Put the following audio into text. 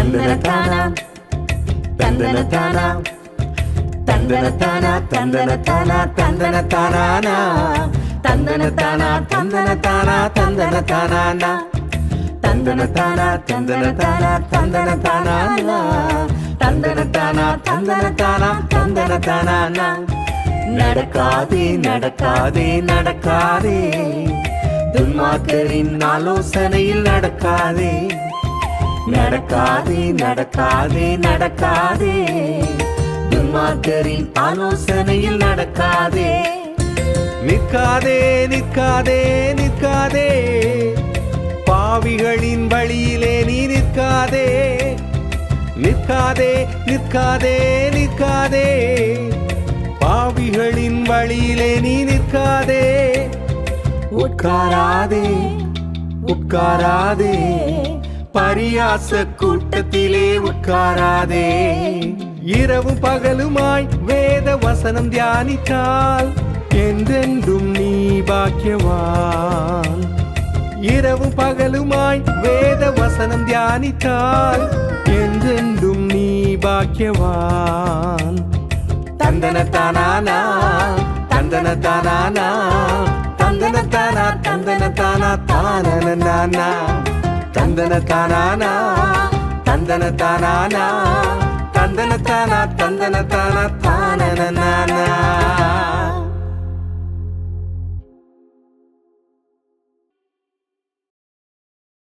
தந்தனதானா தந்தனதானா தந்தனதானா தந்தனதானா தந்தனதானா தந்தனதானா தந்தனதானா தந்தனதானா தந்தனதானா தந்தனதானா தந்தனதானா தந்தனதானா தந்தனதானா தந்தனதானா நடக்காதே நடக்காதே நடக்காதே துன்மார்க்கரின் ஆலோசனையில் நடக்காதே நடக்காதே நடக்காதே நடக்காதே துன்மார்க்கரின் ஆலோசனையில் நடக்காதே நிற்காதே நிற்காதே நிற்காதே பாவிகளின் வழியிலே நீ நிற்காதே நிற்காதே நிற்காதே நிற்காதே பாவிகளின் வழியிலே நீ நிற்காதே உட்காராதே உட்காராதே பரியாச கூட்டத்திலே உட்காராதே இரவும் பகலுமாய் வேத வசனம் தியானித்தால் என்றென்றும் நீ பாக்கியவான் இரவும் பகலுமாய் வேத வசனம் தியானித்தால் என்றென்றும் நீ பாக்கியவான் தந்தனதானா தந்தனதானா தந்தனதானா தந்தனதானா தானனனானா தந்தனதானா தந்தனதானா தந்தனதானா தந்தனதானா தானனனானா